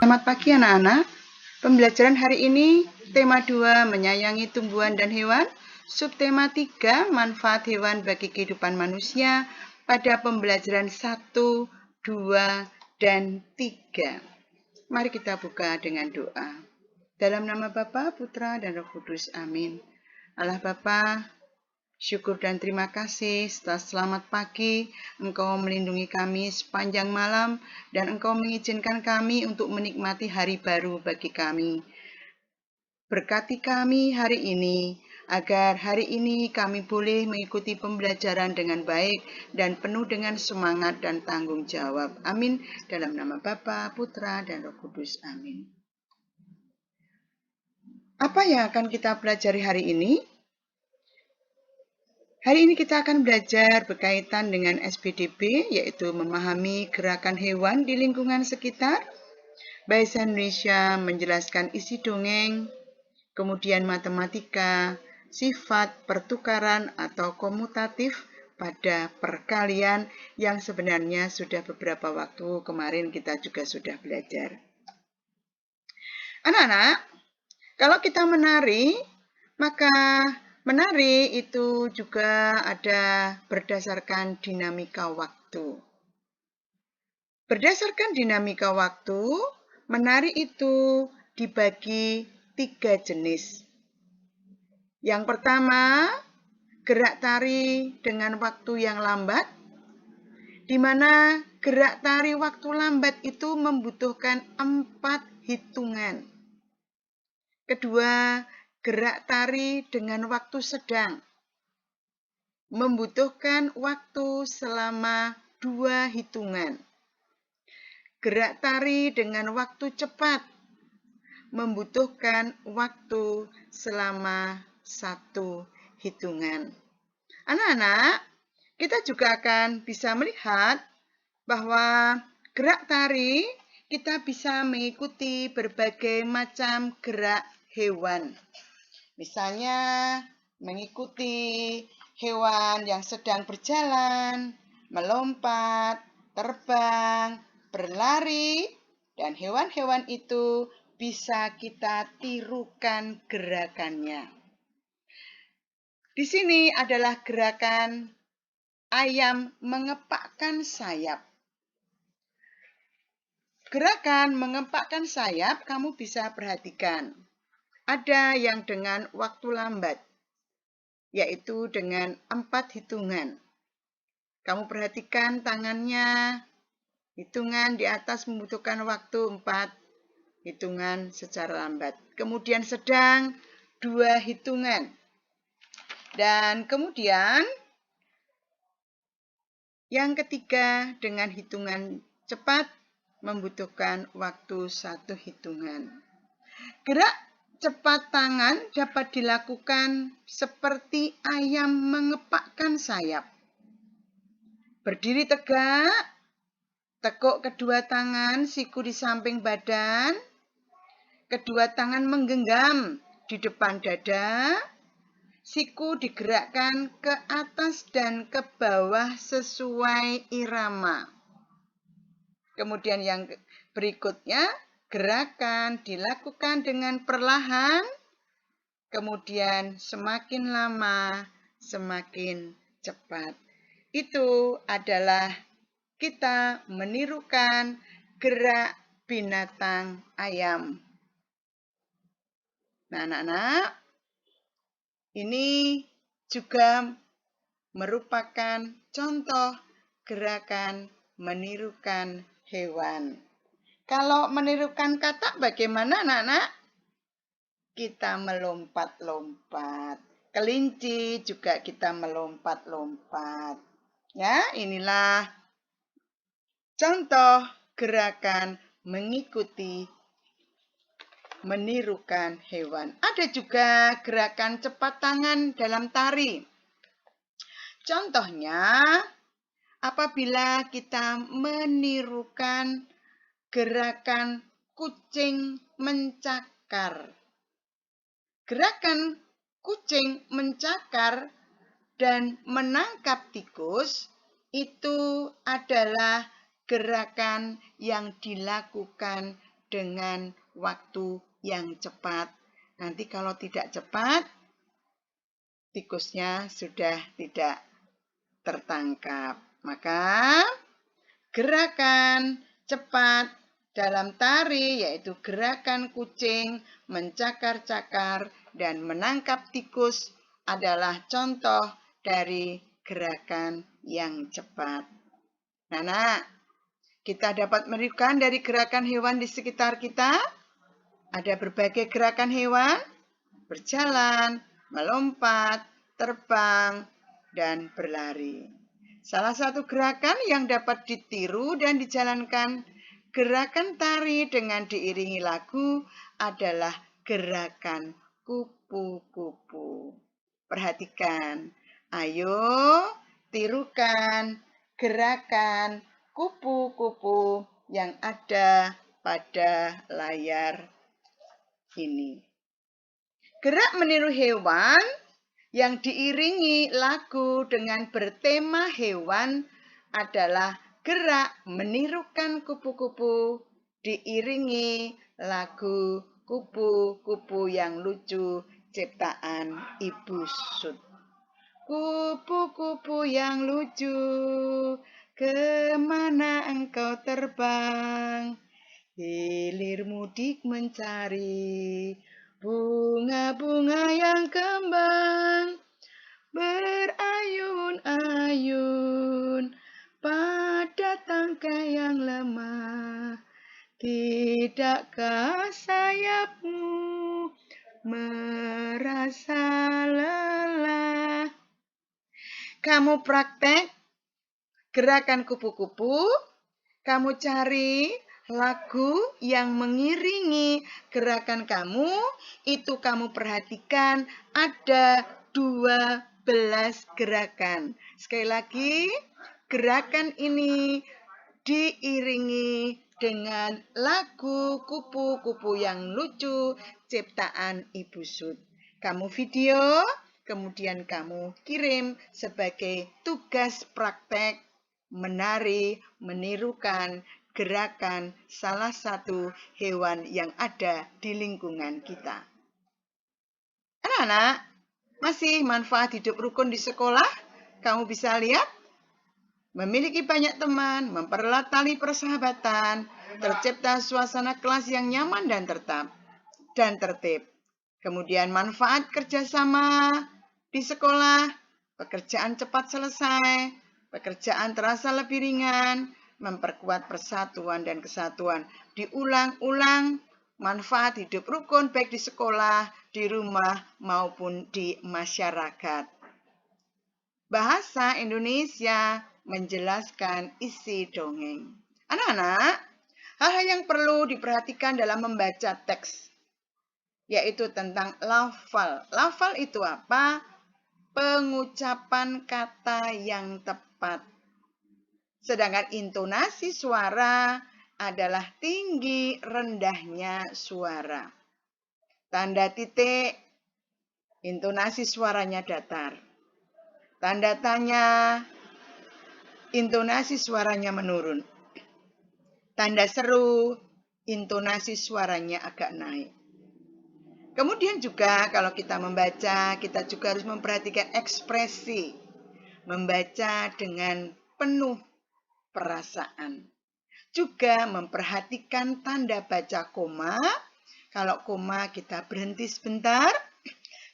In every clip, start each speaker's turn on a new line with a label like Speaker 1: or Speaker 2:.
Speaker 1: Selamat pagi anak-anak. Pembelajaran hari ini tema 2 menyayangi tumbuhan dan hewan, subtema 3 manfaat hewan bagi kehidupan manusia pada pembelajaran 1, 2, dan 3. Mari kita buka dengan doa. Dalam nama Bapa, Putra, dan Roh Kudus. Amin. Allah Bapa, syukur dan terima kasih setelah selamat pagi, Engkau melindungi kami sepanjang malam, dan Engkau mengizinkan kami untuk menikmati hari baru bagi kami. Berkati kami hari ini, agar hari ini kami boleh mengikuti pembelajaran dengan baik dan penuh dengan semangat dan tanggung jawab. Amin. Dalam nama Bapa, Putra, dan Roh Kudus. Amin. Apa yang akan kita pelajari hari ini? Hari ini kita akan belajar berkaitan dengan SPDB, yaitu memahami gerakan hewan di lingkungan sekitar. Bahasa Indonesia menjelaskan isi dongeng, kemudian matematika, sifat, pertukaran, atau komutatif pada perkalian yang sebenarnya sudah beberapa waktu kemarin kita juga sudah belajar. Anak-anak, kalau kita menari, maka menari itu juga ada berdasarkan dinamika waktu. Berdasarkan dinamika waktu, menari itu dibagi 3 jenis. Yang pertama, gerak tari dengan waktu yang lambat, di mana gerak tari waktu lambat itu membutuhkan 4 hitungan. Kedua, gerak tari dengan waktu sedang membutuhkan waktu selama 2 hitungan. Gerak tari dengan waktu cepat membutuhkan waktu selama 1 hitungan. Anak-anak, kita juga akan bisa melihat bahwa gerak tari kita bisa mengikuti berbagai macam gerak hewan. Misalnya mengikuti hewan yang sedang berjalan, melompat, terbang, berlari, dan hewan-hewan itu bisa kita tirukan gerakannya. Di sini adalah gerakan ayam mengepakkan sayap. Gerakan mengepakkan sayap kamu bisa perhatikan. Ada yang dengan waktu lambat, yaitu dengan 4 hitungan. Kamu perhatikan tangannya, hitungan di atas membutuhkan waktu 4 hitungan secara lambat. Kemudian sedang 2 hitungan. Dan kemudian yang ketiga dengan hitungan cepat membutuhkan waktu 1 hitungan. Gerak cepat tangan dapat dilakukan seperti ayam mengepakkan sayap. Berdiri tegak, tekuk kedua tangan, siku di samping badan, kedua tangan menggenggam di depan dada, siku digerakkan ke atas dan ke bawah sesuai irama. Kemudian yang berikutnya, gerakan dilakukan dengan perlahan, kemudian semakin lama, semakin cepat. Itu adalah kita menirukan gerak binatang ayam. Nah, anak-anak, ini juga merupakan contoh gerakan menirukan hewan. Kalau menirukan katak bagaimana anak-anak? Kita melompat-lompat. Kelinci juga kita melompat-lompat. Ya, inilah contoh gerakan mengikuti menirukan hewan. Ada juga gerakan cepat tangan dalam tari. Contohnya, apabila kita menirukan gerakan kucing mencakar. Gerakan kucing mencakar dan menangkap tikus itu adalah gerakan yang dilakukan dengan waktu yang cepat. Nanti kalau tidak cepat, tikusnya sudah tidak tertangkap. Maka gerakan cepat dalam tari yaitu gerakan kucing mencakar-cakar dan menangkap tikus adalah contoh dari gerakan yang cepat. Nah, kita dapat menirukan dari gerakan hewan di sekitar kita. Ada berbagai gerakan hewan, berjalan, melompat, terbang, dan berlari. Salah satu gerakan yang dapat ditiru dan dijalankan gerakan tari dengan diiringi lagu adalah gerakan kupu-kupu. Perhatikan, ayo tirukan gerakan kupu-kupu yang ada pada layar ini. Gerak meniru hewan yang diiringi lagu dengan bertema hewan adalah gerak menirukan kupu-kupu diiringi lagu kupu-kupu yang lucu ciptaan Ibu Sud. Kupu-kupu yang lucu, kemana engkau terbang? Hilir mudik mencari bunga-bunga yang kembang, berayun-ayun pada tangkai yang lemah. Tidakkah sayapmu merasa lelah? Kamu praktek gerakan kupu-kupu, kamu cari lagu yang mengiringi gerakan kamu, itu kamu perhatikan ada 12 gerakan. Sekali lagi, gerakan ini diiringi dengan lagu kupu-kupu yang lucu ciptaan Ibu Sud. Kamu video, kemudian kamu kirim sebagai tugas praktek menari, menirukan gerakan salah satu hewan yang ada di lingkungan kita. Anak-anak, masih manfaat hidup rukun di sekolah? Kamu bisa lihat, memiliki banyak teman, mempererat tali persahabatan, tercipta suasana kelas yang nyaman dan tertib. Kemudian manfaat kerjasama di sekolah, pekerjaan cepat selesai, pekerjaan terasa lebih ringan, memperkuat persatuan dan kesatuan. Diulang-ulang, manfaat hidup rukun baik di sekolah, di rumah, maupun di masyarakat. Bahasa Indonesia menjelaskan isi dongeng. Anak-anak, hal-hal yang perlu diperhatikan dalam membaca teks, yaitu tentang lafal. Lafal itu apa? Pengucapan kata yang tepat. Sedangkan intonasi suara adalah tinggi rendahnya suara. Tanda titik, intonasi suaranya datar. Tanda tanya, intonasi suaranya menurun. Tanda seru, intonasi suaranya agak naik. Kemudian juga kalau kita membaca, kita juga harus memperhatikan ekspresi. Membaca dengan penuh perasaan. Juga memperhatikan tanda baca koma. Kalau koma kita berhenti sebentar.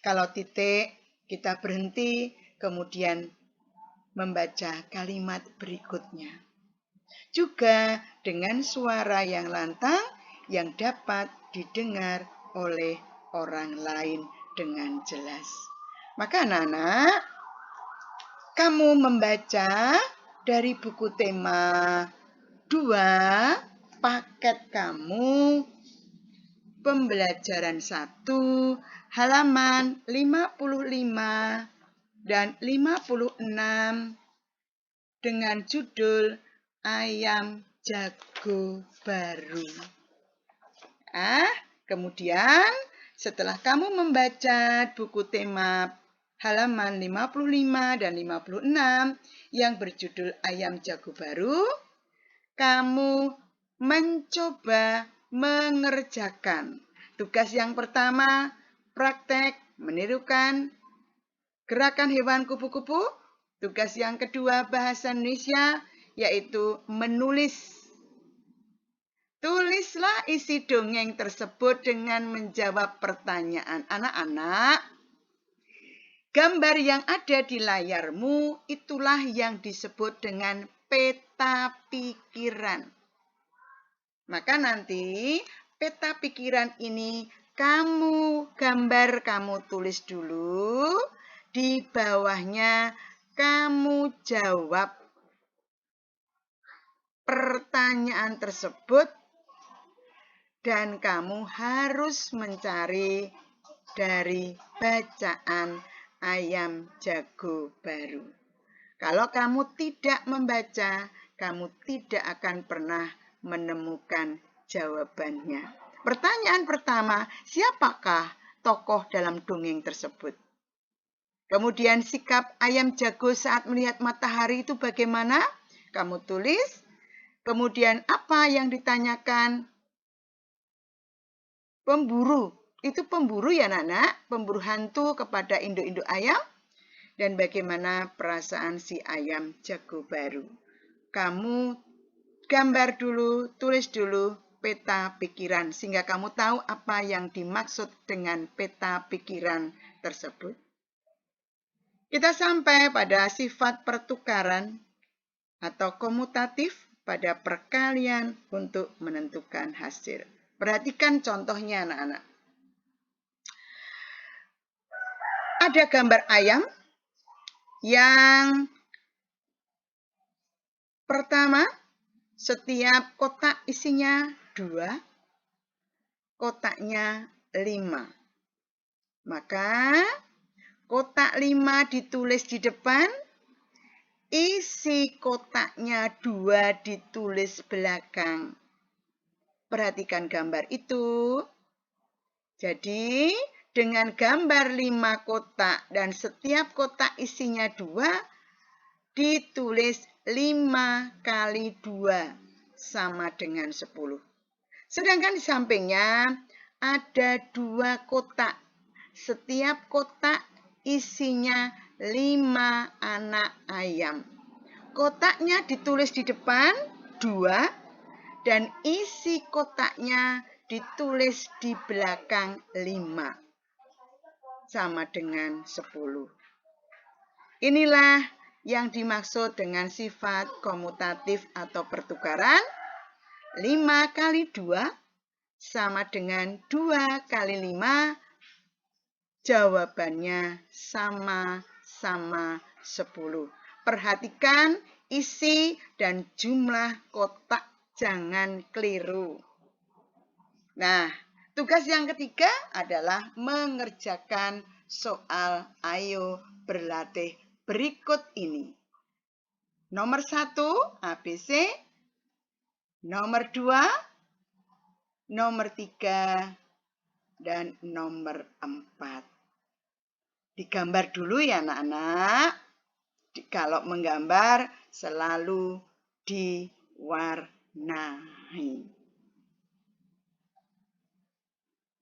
Speaker 1: Kalau titik kita berhenti, kemudian membaca kalimat berikutnya. Juga dengan suara yang lantang yang dapat didengar oleh orang lain dengan jelas. Maka anak-anak, kamu membaca dari buku tema 2, paket kamu, pembelajaran 1, halaman 55 dan 56 dengan judul Ayam Jago Baru. Kemudian setelah kamu membaca buku tema halaman 55 dan 56 yang berjudul Ayam Jago Baru, kamu mencoba mengerjakan. Tugas yang pertama, praktek menirukan gerakan hewan kupu-kupu. Tugas yang kedua, bahasa Indonesia, yaitu menulis. Tulislah isi dongeng tersebut dengan menjawab pertanyaan. Anak-anak, gambar yang ada di layarmu itulah yang disebut dengan peta pikiran. Maka nanti peta pikiran ini kamu gambar, kamu tulis dulu. Di bawahnya kamu jawab pertanyaan tersebut dan kamu harus mencari dari bacaan ayam jago baru. Kalau kamu tidak membaca, kamu tidak akan pernah menemukan jawabannya. Pertanyaan pertama, siapakah tokoh dalam dongeng tersebut? Kemudian sikap ayam jago saat melihat matahari itu bagaimana? Kamu tulis. Kemudian apa yang ditanyakan? Pemburu. Itu pemburu ya anak-anak, pemburu hantu kepada induk-induk ayam. Dan bagaimana perasaan si ayam jago baru. Kamu gambar dulu, tulis dulu peta pikiran. Sehingga kamu tahu apa yang dimaksud dengan peta pikiran tersebut. Kita sampai pada sifat pertukaran atau komutatif pada perkalian untuk menentukan hasil. Perhatikan contohnya anak-anak. Ada gambar ayam yang pertama, setiap kotak isinya 2, kotaknya 5. Maka kotak 5 ditulis di depan, isi kotaknya 2 ditulis belakang. Perhatikan gambar itu. Jadi, dengan gambar 5 kotak dan setiap kotak isinya 2, ditulis 5 kali 2 sama dengan 10. Sedangkan di sampingnya ada 2 kotak. Setiap kotak isinya 5 anak ayam. Kotaknya ditulis di depan 2 dan isi kotaknya ditulis di belakang 5. Sama dengan 10. Inilah yang dimaksud dengan sifat komutatif atau pertukaran. 5 kali 2 sama dengan 2 kali 5. Jawabannya sama-sama 10. Perhatikan isi dan jumlah kotak. Jangan keliru. Nah, tugas yang ketiga adalah mengerjakan soal ayo berlatih berikut ini. Nomor 1, ABC. Nomor 2, nomor 3, dan nomor 4. Digambar dulu ya anak-anak. Kalau menggambar selalu diwarnai.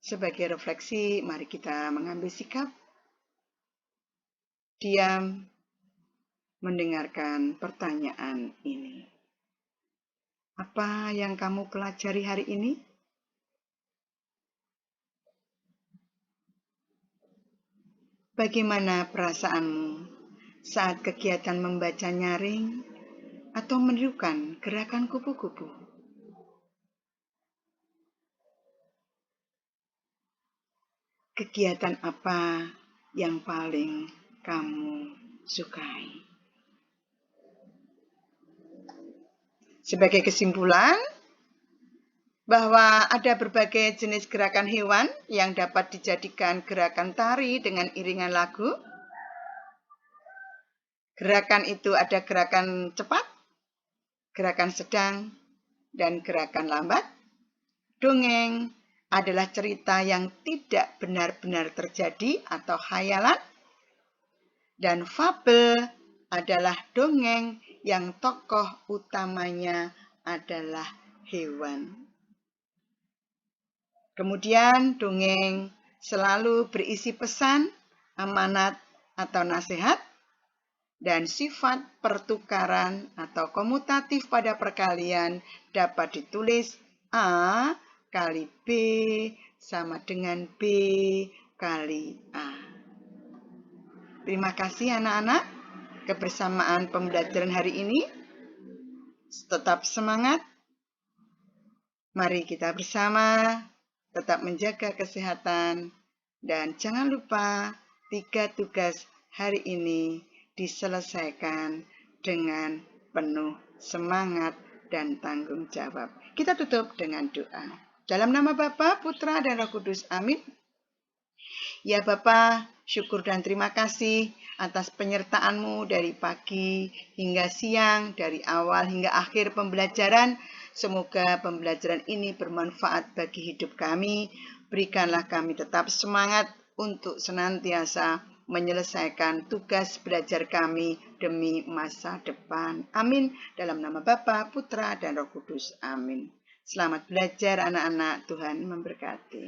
Speaker 1: Sebagai refleksi, mari kita mengambil sikap. Diam, mendengarkan pertanyaan ini. Apa yang kamu pelajari hari ini? Bagaimana perasaanmu saat kegiatan membaca nyaring atau menirukan gerakan kupu-kupu? Kegiatan apa yang paling kamu sukai? Sebagai kesimpulan, bahwa ada berbagai jenis gerakan hewan yang dapat dijadikan gerakan tari dengan iringan lagu. Gerakan itu ada gerakan cepat, gerakan sedang, dan gerakan lambat. Dongeng adalah cerita yang tidak benar-benar terjadi atau khayalan. Dan fabel adalah dongeng yang tokoh utamanya adalah hewan. Kemudian dongeng selalu berisi pesan, amanat atau nasihat, dan sifat pertukaran atau komutatif pada perkalian dapat ditulis A kali B sama dengan B kali A. Terima kasih anak-anak. Kebersamaan pembelajaran hari ini. Tetap semangat. Mari kita bersama tetap menjaga kesehatan. Dan jangan lupa 3 tugas hari ini diselesaikan dengan penuh semangat dan tanggung jawab. Kita tutup dengan doa. Dalam nama Bapa, Putra, dan Roh Kudus. Amin. Ya Bapa, syukur dan terima kasih atas penyertaan-Mu dari pagi hingga siang, dari awal hingga akhir pembelajaran. Semoga pembelajaran ini bermanfaat bagi hidup kami. Berikanlah kami tetap semangat untuk senantiasa menyelesaikan tugas belajar kami demi masa depan. Amin. Dalam nama Bapa, Putra, dan Roh Kudus. Amin. Selamat belajar anak-anak. Tuhan memberkati.